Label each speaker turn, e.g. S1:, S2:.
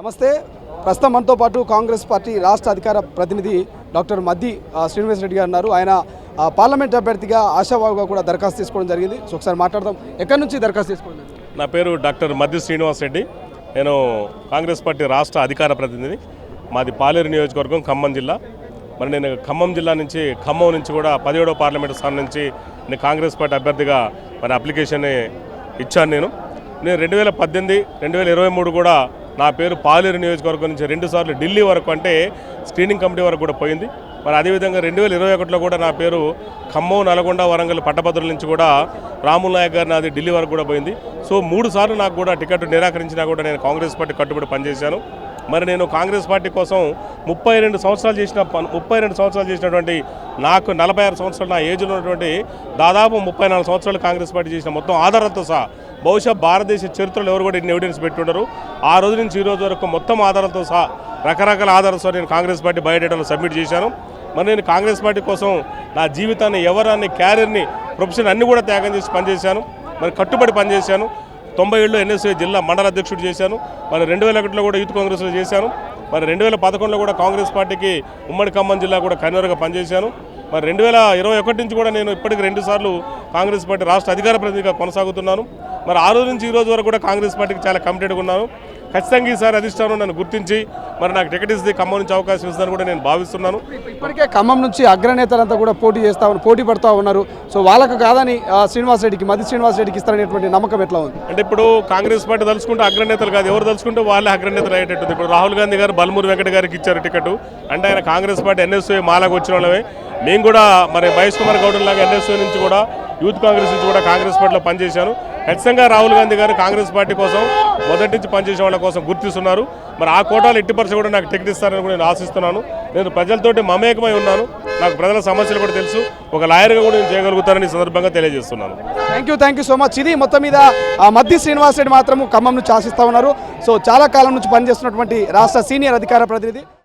S1: నమస్తే. ప్రస్తుతం మనతో పాటు కాంగ్రెస్ పార్టీ రాష్ట్ర అధికార ప్రతినిధి డాక్టర్ మద్ది శ్రీనివాస్ రెడ్డి గారు ఉన్నారు. ఆయన పార్లమెంట్ అభ్యర్థిగా ఆశావాహుగా కూడా దరఖాస్తు తీసుకోవడం జరిగింది. సో ఒకసారి మాట్లాడదాం. ఎక్కడి నుంచి దరఖాస్తు తీసుకోవడం?
S2: నా పేరు డాక్టర్ మద్ది శ్రీనివాస్ రెడ్డి. నేను కాంగ్రెస్ పార్టీ రాష్ట్ర అధికార ప్రతినిధి. మాది పాలేరు నియోజకవర్గం, ఖమ్మం జిల్లా. మరి నేను ఖమ్మం జిల్లా నుంచి, ఖమ్మం నుంచి కూడా 17వ పార్లమెంటు స్థానం నుంచి నేను కాంగ్రెస్ పార్టీ అభ్యర్థిగా మరి అప్లికేషన్ ఇచ్చాను. నేను 2018, 2023 కూడా నా పేరు పాలేరు నియోజకవర్గం నుంచి 2 సార్లు ఢిల్లీ వరకు, అంటే స్క్రీనింగ్ కమిటీ వరకు కూడా పోయింది. మరి అదేవిధంగా 2021లో కూడా నా పేరు ఖమ్మం, నల్గొండ, వరంగల్ పట్టభద్రుల నుంచి కూడా రాముల్ నాయక్ గారు నాది ఢిల్లీ వరకు కూడా పోయింది. సో 3 సార్లు నాకు కూడా టికెట్ నిరాకరించినా కూడా నేను కాంగ్రెస్ పార్టీ కట్టుబడి పనిచేశాను. మరి నేను కాంగ్రెస్ పార్టీ కోసం 32 సంవత్సరాలు చేసినటువంటి నాకు 46 సంవత్సరాలు నా ఏజ్లో ఉన్నటువంటి దాదాపు 34 సంవత్సరాలు కాంగ్రెస్ పార్టీ చేసిన మొత్తం ఆధారాలతో సహా, బహుశా భారతదేశ చరిత్రలో ఎవరు కూడా ఇన్ని ఎవిడెన్స్ పెట్టుండరు. ఆ రోజు నుంచి ఈ రోజు వరకు మొత్తం ఆధారాలతో సహా, రకరకాల ఆధారాలతో నేను కాంగ్రెస్ పార్టీ బయోడేటాలో సబ్మిట్ చేశాను. మరి నేను కాంగ్రెస్ పార్టీ కోసం నా జీవితాన్ని, ఎవరాన్ని, క్యారియర్ని, ప్రొఫెషన్ అన్నీ కూడా త్యాగం చేసి పనిచేశాను. మరి కట్టుబడి పనిచేశాను. 90 ఏళ్ళు ఎన్ఎస్ఏ జిల్లా మండల అధ్యక్షుడు చేశాను. మరి 2001లో కూడా యూత్ కాంగ్రెస్లో చేశాను. మరి 2011లో కూడా కాంగ్రెస్ పార్టీకి ఉమ్మడి ఖమ్మం జిల్లా కూడా కన్వీనర్గా పనిచేశాను. మరి 2021 నుంచి కూడా నేను ఇప్పటికి 2 సార్లు కాంగ్రెస్ పార్టీ రాష్ట్ర అధికార ప్రతినిధిగా కొనసాగుతున్నాను. మరి ఆ రోజు నుంచి ఈ రోజు వరకు కూడా కాంగ్రెస్ పార్టీకి చాలా కమిటెడ్గా ఉన్నాను. ఖచ్చితంగా ఈసారి అధిష్టానం నన్ను గుర్తించి మరి నాకు టికెట్ ఇస్తే ఖమ్మం నుంచి అవకాశం ఇస్తుందని కూడా నేను భావిస్తున్నాను.
S1: ఇప్పటికే ఖమ్మం నుంచి అగ్రనేతలంతా కూడా పోటీ పడుతూ ఉన్నారు. సో వాళ్ళకు కాదని మద్ది శ్రీనివాస్ రెడ్డికి ఇస్తారనేటువంటి నమ్మకం ఎట్లా ఉంది?
S2: అంటే ఇప్పుడు కాంగ్రెస్ పార్టీ తలుచుకుంటే అగ్రనేతలు కాదు, ఎవరు తలుచుకుంటే వాళ్ళే అగ్రనేతలు అయ్యేటట్టుంది. ఇప్పుడు రాహుల్ గాంధీ గారు బల్మూరి వెంకట గారికి ఇచ్చారు టికెట్. అంటే ఆయన కాంగ్రెస్ పార్టీ ఎన్ఎస్ఏ మాలకు వచ్చిన వాళ్ళమే. మేము కూడా మరి మహేష్ కుమార్ గౌడ్ లాగా ఎన్ఎస్ఏ నుంచి కూడా, యూత్ కాంగ్రెస్ నుంచి కూడా కాంగ్రెస్ పార్టీలో పనిచేశాను. ఖచ్చితంగా రాహుల్ గాంధీ గారు కాంగ్రెస్ పార్టీ కోసం మొదటి నుంచి పనిచేసే వాళ్ళ కోసం గుర్తిస్తున్నారు. మరి ఆ కోటాలు 80% కూడా నాకు టికెట్ ఇస్తారని కూడా నేను ఆశిస్తున్నాను. నేను ప్రజలతోటి మమేకమై ఉన్నాను. నాకు ప్రజల సమస్యలు కూడా తెలుసు. ఒక లాయర్గా కూడా నేను చేయగలుగుతానని ఈ సందర్భంగా తెలియజేస్తున్నాను.
S1: Thank you so much. ఇది మొత్తం మీద మద్ది శ్రీనివాస్ రెడ్డి మాత్రము ఖమ్మం నుంచి ఆశిస్తూ ఉన్నారు. సో చాలా కాలం నుంచి పనిచేస్తున్నటువంటి రాష్ట్ర సీనియర్ అధికార ప్రతినిధి.